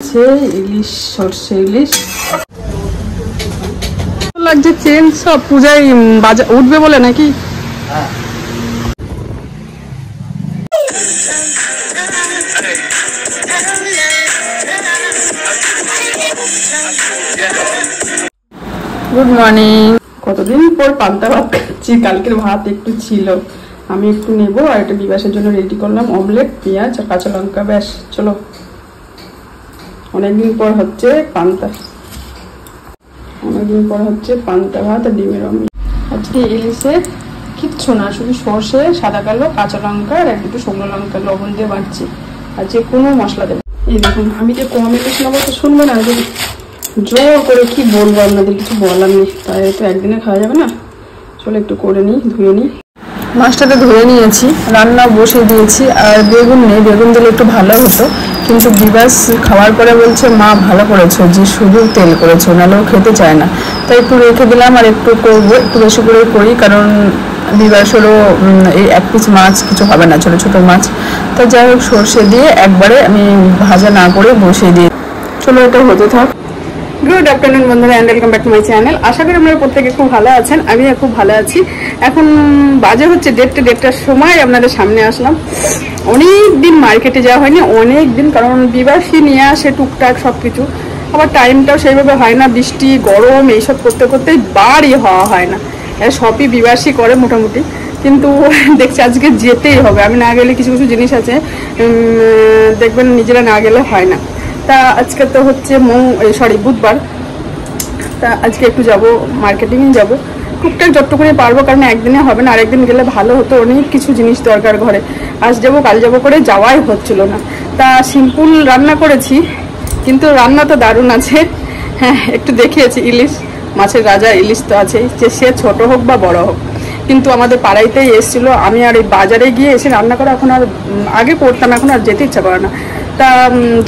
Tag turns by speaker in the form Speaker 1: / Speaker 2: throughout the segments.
Speaker 1: ইলিশ, সরষে ইলিশ লাগছে। চেন সব পূজায় বাজার উঠবে বলে নাকি? Good morning. কতদিন পর পান্তা ভাত খাচ্ছি। কালকের ভাত একটু ছিল, আমি একটু নেবো। আর একটা বিবাসের জন্য রেডি করলাম অমলেট, পেঁয়াজ আর কাঁচা লঙ্কা। ব্যাস, চলো। অনেকদিন পর হচ্ছে পান্তা ভাত আর ডিমের অমলেট। আজকে ইলিশে কিচ্ছু না, শুধু সর্ষে, সাদা কালো, কাঁচা লঙ্কা আর একটু শুকনো লঙ্কা লবণ দিয়ে বাড়ছি, আর যে কোনো মশলা দেবো। এই দেখুন, আমি যে কম ইলিশ নেবো তো শুনবো না, জোর করে কি বলবো আপনাদের, কিছু বলার নেই। তাই তো একদিনে খাওয়া যাবে না। চলো একটু করে নিই, ধুয়ে নিই। মাছটাতে ধুয়ে নিয়েছি, রান্না বসে দিয়েছি। আর বেগুন নেই, বেগুন দিলে একটু ভালো হতো, কিন্তু বিবাস খাওয়ার পরে বলছে মা ভালো করেছো যে শুধু তেল করেছো, নাহলেও খেতে চায় না। তাই একটু রেখে দিলাম, আর একটু করবো, একটু বেশি করে করি, কারণ বিবাসেরও এই এক পিস মাছ কিছু হবে না, ছোটো ছোটো মাছ। তো যাই হোক, সর্ষে দিয়ে একবারে আমি ভাজা না করে বসিয়ে দিই। চলো এটা হতে থাক। গুড আফটারনুন বন্ধুরা, and welcome back to my channel. আশা করি আপনারা প্রত্যেকে খুব ভালো আছেন। আমিও খুব ভালো আছি। এখন বাজে হচ্ছে দেড়টার সময় আপনাদের সামনে আসলাম। অনেক দিন মার্কেটে যাওয়া হয়নি, অনেক দিন, কারণ বিবাসী নিয়ে আসে টুকটাক সব কিছু। আবার টাইমটাও সেইভাবে হয় না, বৃষ্টি গরম এইসব করতে করতেই বাড়ি হওয়া হয় না। সবই বিবাসী করে মোটামুটি, কিন্তু দেখছি আজকে যেতেই হবে। আমি না গেলে কিছু কিছু জিনিস আছে, দেখবেন নিজেরা না গেলে হয় না। তা আজকে তো হচ্ছে বুধবার। তা আজকে একটু যাব, মার্কেটিং যাব টুকটাক যতটুকুনি পারবো, কারণ একদিনে হবে না, আরেকদিন গেলে ভালো হতো। অনেক কিছু জিনিস দরকার ঘরে, আজ যাবো কাল যাবো করে যাওয়াই হচ্ছিল না। তা সিম্পল রান্না করেছি, কিন্তু রান্না তো দারুণ আছে। হ্যাঁ, একটু দেখিয়েছি। ইলিশ, মাছের রাজা ইলিশ তো আছেই, যে সে ছোট হোক বা বড় হোক। কিন্তু আমাদের পাড়াইতেই এসেছিলো। আমি আর এই বাজারে গিয়ে এসে রান্না করা এখন আর, আগে করতাম, এখন আর যেতে ইচ্ছা করে না। তা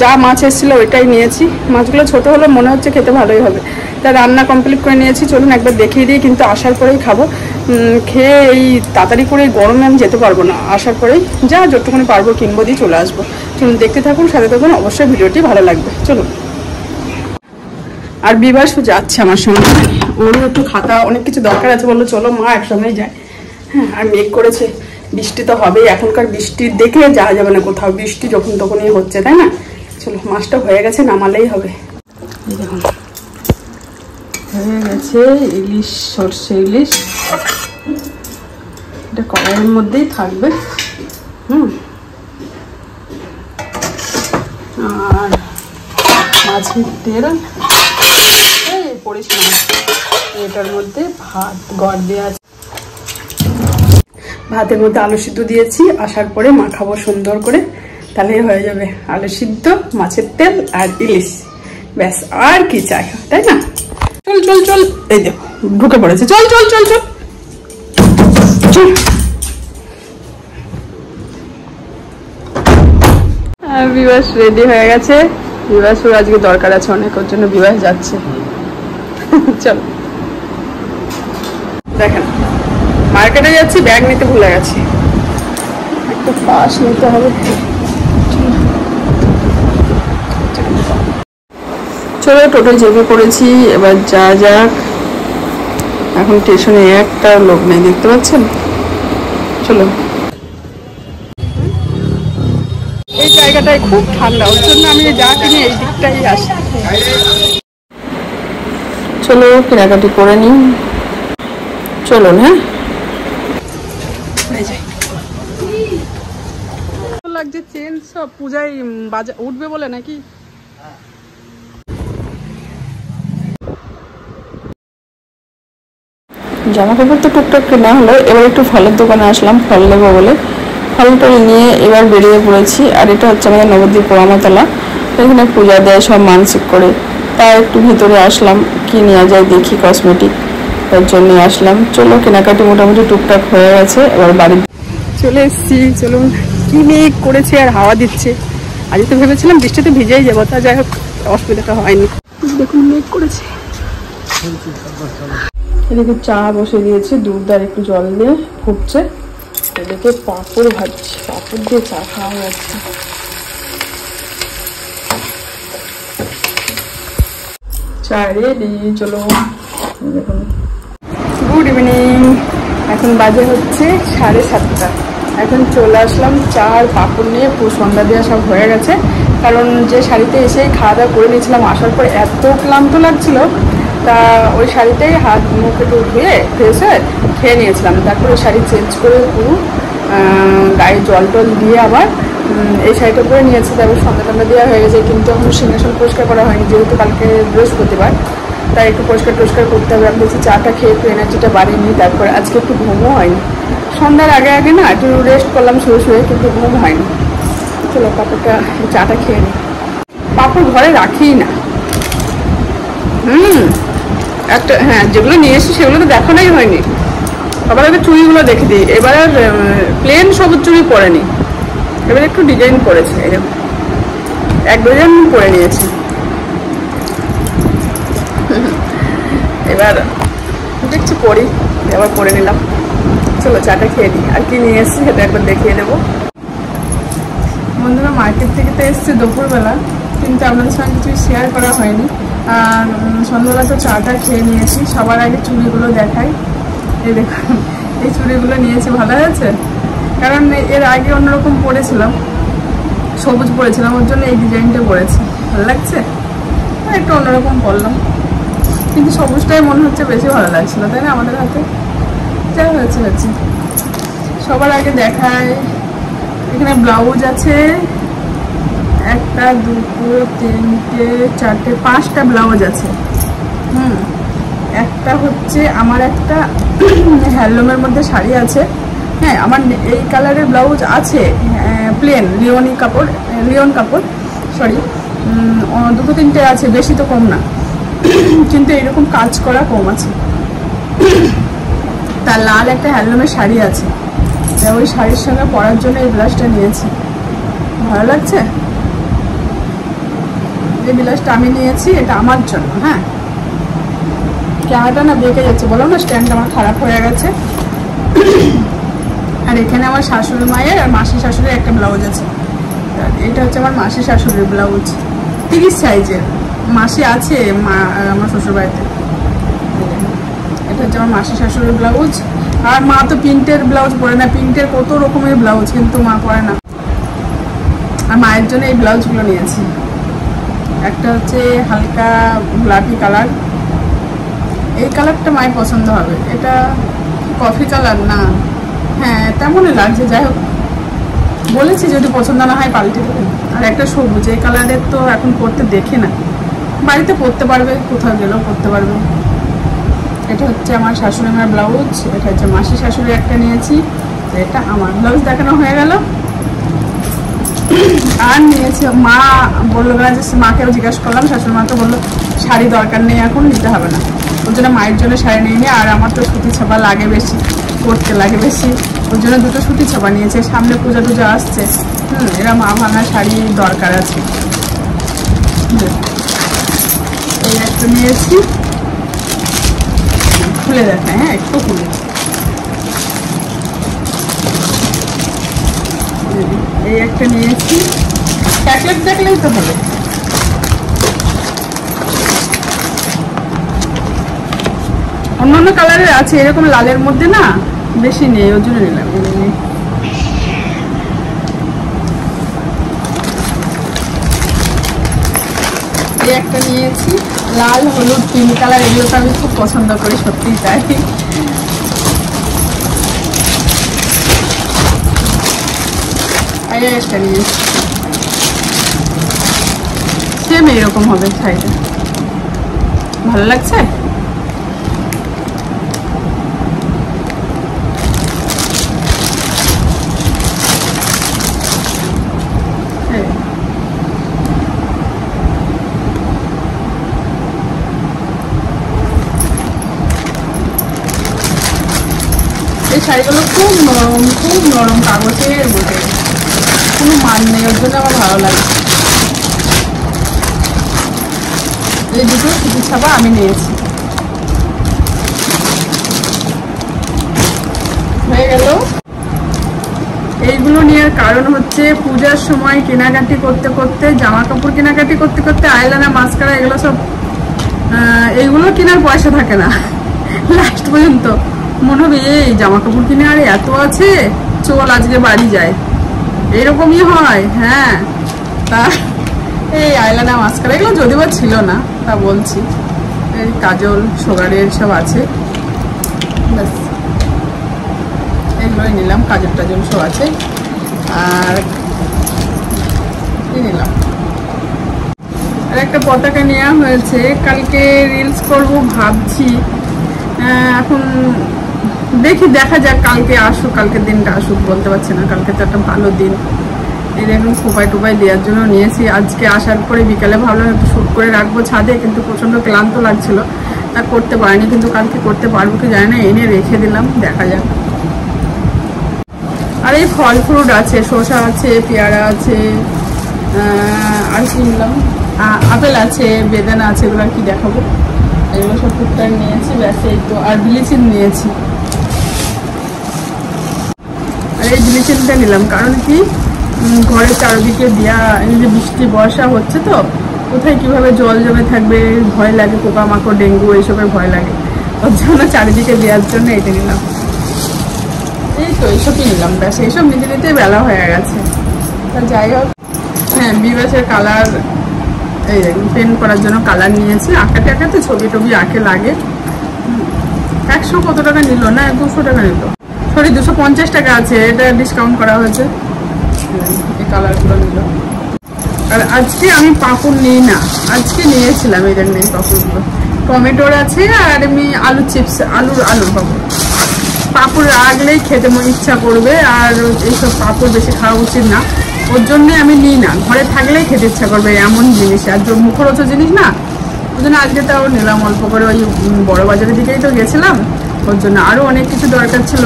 Speaker 1: যা মাছ এসেছিলো ওইটাই নিয়েছি। মাছগুলো ছোট হলে মনে হচ্ছে খেতে ভালোই হবে। তা রান্না কমপ্লিট করে নিয়েছি। চলুন একবার দেখিয়ে দিই, কিন্তু আসার পরেই খাবো। খেয়ে এই তাড়াতাড়ি করে গরমে আমি যেতে পারবো না। আসার পরেই যা যতটুকুনি পারবো কিনবো, দিয়ে চলে আসবো। চলুন দেখতে থাকুন, সাথে থাকুন, অবশ্যই ভিডিওটি ভালো লাগবে। চলুন। আর বিবাসও যাচ্ছে আমার সঙ্গে, ওরও একটু খাতা অনেক কিছু দরকার আছে, বললো চলো মা একসঙ্গেই যায়। হ্যাঁ, আর মেঘ করেছে, বৃষ্টি তো হবেই। এখনকার বৃষ্টি দেখে যাওয়া যাবে না কোথাও, বৃষ্টি যখন তখনই হচ্ছে, তাই না? চলো, মাছটা হয়ে গেছে, নামালেই হবে। দেখুন, হয়ে গেছে ইলিশ, সর্ষে ইলিশ। এটা কড়াইয়ের মধ্যেই থাকবে। আর মাছের তেল পড়েছিল, এটার মধ্যে ভাত গড় দেওয়া আছে। ভাতের মধ্যে আলু সিদ্ধ দিয়েছি, আসার পরে মাখাবো সুন্দর করে, তাহলে হয়ে যাবে আলু সিদ্ধ, মাছের তেল আর ইলিশ। ব্যাস, আর কি চাই, তাই না? চল চল চল, এই দেখো ঢুকে পড়েছে। চল চল চল চল চল। বিবাস রেডি হয়ে গেছে। বিবাসের আজকে দরকার আছে অনেক, ওর জন্য বিবাস যাচ্ছে। চলো, দেখেন মার্কেটে যাচ্ছি, ব্যাগ নিতে ভুলে গেছি, একটু পাশ নিতে হবে। চলো, টোটো চেপে পড়েছি, এবার যা যাক। এখন স্টেশনে একটা লোক নেই, দেখতে পাচ্ছেন? চলো। এই জায়গাটায় খুব ঠান্ডা, ওর জন্য আমি যা কিনে এই দিকটাই আসি। চলো কেনাকাটি করে নিই, চলুন। হ্যাঁ, লাগছে চেন সব পূজায় বাজার উঠবে বলে নাকি? জামা কাপড় তো টুকটাক কেনা হলো, এবার একটু ফলের দোকানে আসলাম, ফল নেবো বলে। ফল টল নিয়ে এবার বেরিয়ে পড়েছি। আর এটা হচ্ছে আমাদের নবদ্বীপ পোড়ামাতলা, এখানে পূজা দেয় সব মানসিক করে। তাই একটু ভিতরে আসলাম, কি নেওয়া যায় দেখি, কসমেটিক, তার জন্য আসলাম। চলো, কেনাকাটি মোটামুটি টুকটাক হয়ে গেছে, এবার বাড়ি চলে এসেছি। চলুন, কি মেঘ করেছে আর হাওয়া দিচ্ছে। আজ তো ভেবেছিলাম বৃষ্টিতে ভিজেই যাবো, তা যাই হোক অসুবিধাটা হয়নি। দেখুন মেঘ করেছে। এদিকে চা বসে দিয়েছি, দুধ আর একটু জল দিয়ে ফুটছে। এদিকে পাঁপড় ভাজছি, পাঁপড় দিয়ে চা খাওয়া যাচ্ছে। চা রেডি, চলো। দেখুন, গুড ইভিনিং। এখন বাজে হচ্ছে 7:30। এখন চলে আসলাম চা আর পাঁপড় নিয়ে। সন্ধ্যা দেওয়া সব হয়ে গেছে, কারণ যে শাড়িতে এসে খাওয়া দাওয়া করে নিয়েছিলাম, আসার পর এত ক্লান্ত লাগছিল, তা ওই শাড়িটাই হাত মুখ একটু ধুয়ে ফ্রেশ হয়ে খেয়ে নিয়েছিলাম। তারপরে শাড়ি চেঞ্জ করে পুরো গায়ে জল টল দিয়ে আবার এই শাড়িটা পরে নিয়েছি। তারপর সন্ধ্যা দেওয়া হয়ে গেছে, কিন্তু এখন সিংহাসন পরিষ্কার করা হয়নি, যেহেতু কালকে বৃহস্পতিবার, তাই একটু পরিষ্কার টরিষ্কার করতে হবে। আমি বলছি চাটা খেয়ে একটু এনার্জিটা বাড়িয়ে নিই। তারপর আজকে একটু ঘুমও হয়নি, সন্ধ্যার আগে আগে না একটু রেস্ট করলাম শুয়ে শুয়ে, কিন্তু ঘুম হয়নি। চলো পাঁপড়টা, চাটা খেয়ে নিই। পাঁপড় ঘরে রাখিই না। একটা, হ্যাঁ, যেগুলো নিয়ে এসেছি সেগুলো তো দেখানোই হয়নি। সবার আগে চুড়িগুলো দেখে দিই। এবার আর প্লেন সবুজ চুড়ি পরেনি, এবার একটু ডিজাইন করেছে। এরকম 1 ডজন পরে নিয়েছি। এবার দেখছি পরি, এবার পরে নিলাম। চলো চাটা খেয়ে নিই। আর কি নিয়ে এসেছি সেটা একবার দেখিয়ে দেবো। বন্ধুরা, মার্কেট থেকে তো এসছে দুপুরবেলা, কিন্তু আপনাদের সঙ্গে কিছুই শেয়ার করা হয়নি। আর সন্ধ্যাবেলা তো চাটা খেয়ে নিয়েছি। সবার আগে চুড়িগুলো দেখাই। এই দেখুন, এই চুড়িগুলো নিয়েছি, ভালো হয়েছে। কারণ এর আগে অন্যরকম পরেছিলাম, সবুজ পরেছিলাম, ওর জন্য এই ডিজাইনটা পরেছি। ভালো লাগছে, একটু অন্যরকম পরলাম, কিন্তু সবুজটাই মনে হচ্ছে বেশি ভালো লাগছিল, তাই না আমাদের হাতে। যা হয়েছে হয়েছে। সবার আগে দেখায়, এখানে ব্লাউজ আছে 1, 2, 3, 4, 5টা ব্লাউজ আছে। একটা হচ্ছে আমার একটা হ্যান্ডলুমের মধ্যে শাড়ি আছে। হ্যাঁ, আমার এই কালারের ব্লাউজ আছে, প্লেন লিওন কাপড়, সরি, 2-3টে আছে, বেশি তো কম না, কিন্তু এরকম কাজ করা কম আছে। তার লাল একটা হ্যান্ডলুমের শাড়ি আছে, ওই শাড়ির সঙ্গে পরার জন্য এই ব্লাউজটা নিয়েছি। ভালো লাগছে। এই ব্লাউজটা আমি নিয়েছি, এটা আমার জন্য। হ্যাঁ, ক্যামেরাটা না বেঁকে যাচ্ছে, বলো না, স্ট্যান্ডটা আমার খারাপ হয়ে গেছে। আর এখানে আমার শাশুড়ি মায়ের আর মাসি শাশুড়ির একটা ব্লাউজ আছে। এটা হচ্ছে আমার মাসি শাশুড়ির ব্লাউজ, 30 সাইজের। মাসি আছে আমার শ্বশুরবাড়িতে। এটা হচ্ছে আমার মাসি শাশুড়ির ব্লাউজ। আর মা তো প্রিন্টের ব্লাউজ পরে না, প্রিন্টের কত রকমের ব্লাউজ, কিন্তু মা পরে না। আর মায়ের জন্য এই ব্লাউজগুলো নিয়েছি। একটা হচ্ছে হালকা গোলাপি কালার, এই কালারটা মায়ের পছন্দ হবে। এটা কফি কালার না, হ্যাঁ তেমনই লাগছে। যাই হোক, বলেছি যদি পছন্দ না হয় পাল্টে দেবেন। আর একটা সবুজ, এই কালারের তো এখন পরতে দেখে না, বাড়িতে পরতে পারবে, কোথাও গেলেও পরতে পারবে। এটা হচ্ছে আমার শাশুড়ি মায়ের ব্লাউজ। এটা হচ্ছে মাসি শাশুড়ি একটা নিয়েছি। এটা আমার ব্লাউজ দেখানো হয়ে গেল। আর নিয়েছি, মা বললো না, যে মাকেও জিজ্ঞাসা করলাম, শাশুড়ি মাকে বললো শাড়ি দরকার নেই, এখন নিতে হবে না। ওর জন্য মায়ের জন্য শাড়ি নিয়ে নিই। আর আমার তো সুতি ছাপা লাগে বেশি, পরতে লাগে বেশি, ওর জন্য 2টো সুতি ছাপা নিয়েছে। সামনে পূজা টুজা আসছে, এরা মা ভাঙা শাড়ি দরকার আছে। এই একটা নিয়েছি, খুলে দেখায়। হ্যাঁ, একটু খুলে। এই একটা নিয়েছি, প্যাকেট দেখলেই তো হবে। অন্যান্য কালারের আছে, এরকম লালের মধ্যে না বেশি নেই, ওর জন্য নিলাম। এই একটা নিয়েছি, লাল হলুদ 3 কালার, এগুলো তো আমি খুব পছন্দ করি, সত্যিই তাই। একটা নিয়েছি, সেম এইরকম হবে শাড়িটা। ভালো লাগছে। এই শাড়িগুলো খুব নরম কাগজের মধ্যে, কোনো মান নেই, ওর জন্য আমার ভালো লাগে। এই 2টো সুতি ছাপা আমি নিয়েছি। হয়ে গেল। এইগুলো নেওয়ার কারণ হচ্ছে পূজার সময় কেনাকাটি করতে করতে, জামা কাপড় কেনাকাটি করতে করতে, আইলাইনার, মাস্কারা, এগুলো সব এইগুলো কেনার পয়সা থাকে না, লাস্ট পর্যন্ত মনে হবে এই জামা কাপড় কিনে আরে এত আছে, চল আজকে বাড়ি যায়, এইরকমই হয়। হ্যাঁ, তা এই আইলাইনার মাস্কারা এগুলো যদিও ছিল না, তা বলছি এই কাজল সুগারের সব আছে, ব্যাস এগুলোই নিলাম, কাজল টাজল সব আছে। আর কি নিলাম, আর একটা পতাকা নেওয়া হয়েছে, কালকে রিলস করব ভাবছি, এখন দেখি দেখা যাক, কালকে আসুক, কালকের দিনটা আসুক, বলতে পারছি না, কালকে তো একটা ভালো দিন। এই দেখুন খোপাই টোপাই দেওয়ার জন্য নিয়েছি, আজকে আসার পরে বিকালে ভাবলাম একটু শ্যুট করে রাখবো ছাদে, কিন্তু প্রচণ্ড ক্লান্ত লাগছিল, তা করতে পারিনি, কিন্তু কালকে করতে পারবো কি জানি না, এনে রেখে দিলাম, দেখা যাক। আর এই ফল ফ্রুট আছে, শসা আছে, পেয়ারা আছে, আর কি নিলাম, আপেল আছে, বেদানা আছে, এগুলো আর কি দেখাবো, এগুলো সব টুকটাক নিয়েছি, ব্যাস এই তো। আর বিলিচিন নিয়েছি, আর এই বিলিচিনটা নিলাম কারণ কি ঘরের চারদিকে দেওয়া, এই যে বৃষ্টি বর্ষা হচ্ছে তো, কোথায় কিভাবে জল জমে থাকবে ভয় লাগে, পোকামাকড় ডেঙ্গু এইসবের ভয় লাগে, ওর জন্য চারিদিকে দেওয়ার জন্য এটা নিলাম। এই তো এইসবই নিলাম, ব্যাস এইসব নিতে নিতে বেলা হয়ে গেছে। তা যাই হোক, হ্যাঁ বিবাসের কালার, এই দেখুন পেন্ট করার জন্য কালার নিয়েছি, আঁকাতে আঁকাতে ছবি টবি আঁকে লাগে। 100 কত টাকা নিল না 200 টাকা নিল, সরি 250 টাকা আছে, এটা ডিসকাউন্ট করা হয়েছে, এই কালারগুলো নিল। আর আজকে আমি পাঁপড় নিই না, আজকে নিয়েছিলাম এই জন্য এই পাঁপড়গুলো, টমেটোর আছে, আর এমনি আলু চিপস, আলুর পাঁপড়। পাঁপড় রাখলেই খেতে মন ইচ্ছা করবে, আর এইসব পাঁপড় বেশি খাওয়া উচিত না, ওর জন্যে আমি নিই না, ঘরে থাকলেই খেতে ইচ্ছা করবে এমন জিনিস, আর মুখরোচক জিনিস না, ওই জন্য আজকে তাও নিলাম অল্প করে, ওই বড় বাজারের দিকেই তো গেছিলাম, ওর জন্য আরও অনেক কিছু দরকার ছিল।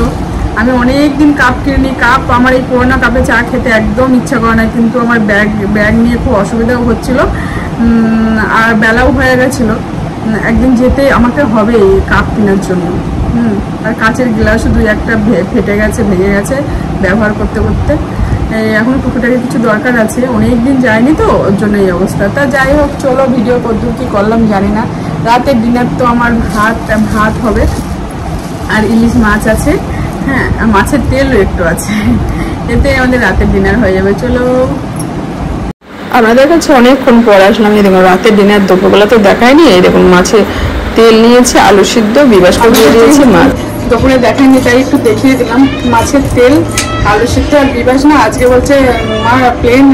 Speaker 1: আমি অনেক দিন কাপ কিনি, কাপ আমার এই পুরোনো কাপে চা খেতে একদম ইচ্ছা করে না, কিন্তু আমার ব্যাগ নিয়ে খুব অসুবিধাও হচ্ছিল, আর বেলাও হয়ে গেছিলো, একদিন যেতে আমাকে হবে এই কাপ কেনার জন্য। আর কাঁচের গ্লাসও 2-1টা ফেটে গেছে, ভেঙে গেছে ব্যবহার করতে করতে, এখন টুকিটাকি কিছু দরকার আছে, অনেক দিন যায়নি তো, ওর জন্য এই অবস্থা। তা যাই হোক, চলো ভিডিও কতদূর কী করলাম জানি না। রাতের ডিনার তো আমার ভাত হবে, আর ইলিশ মাছ আছে, হ্যাঁ, আর মাছের তেলও একটু আছে, এতে আমাদের রাতের ডিনার হয়ে যাবে। চলো, আপনাদের কাছে অনেকক্ষণ পর আসলাম। এই দেখুন রাতের ডিনার, দুপুরবেলা তো দেখায়নি, এই দেখুন মাছের তেল নিয়েছে, আলু সিদ্ধ, বিবাস করে দিয়েছি, মাছ দুপুরে দেখায়নি তাই একটু দেখিয়ে দিলাম। মাছের তেল, আলু সিদ্ধ, আর বিবাস না আজকে বলছে মা প্লেন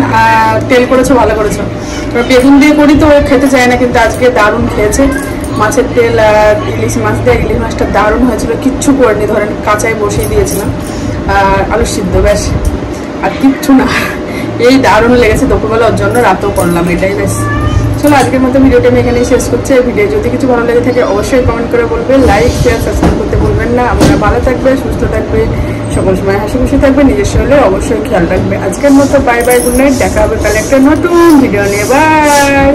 Speaker 1: তেল করেছো, ভালো করেছো, এবার বেগুন দিয়ে করি তো ও খেতে চায় না, কিন্তু আজকে দারুণ খেয়েছে, মাছের তেল আর ইলিশ মাছ দিয়ে। ইলিশ মাছটা দারুণ হয়েছিল, কিচ্ছু করিনি, ধরেন কাঁচাই বসিয়ে দিয়েছিলাম, আর আলু সিদ্ধ, ব্যাস আর কিচ্ছু না, এই দারুণ লেগেছে দুপুরবেলা, ওর জন্য রাতেও করলাম, এটাই বেশ। চলো আজকের মতো ভিডিওটা আমি এখানেই শেষ করছি। ভিডিও যদি কিছু ভালো লেগে থাকে অবশ্যই কমেন্ট করে বলবে, লাইক শেয়ার সাবস্ক্রাইব করতে বলবেন না। আপনারা ভালো থাকবে, সুস্থ থাকবে, সকল সময় হাসি খুশি থাকবে, নিজের শরীরে অবশ্যই খেয়াল রাখবে। আজকের মতো বাই বাই, গুড নাইট, দেখা হবে কাল একটা নতুন ভিডিও নিয়ে, বাই।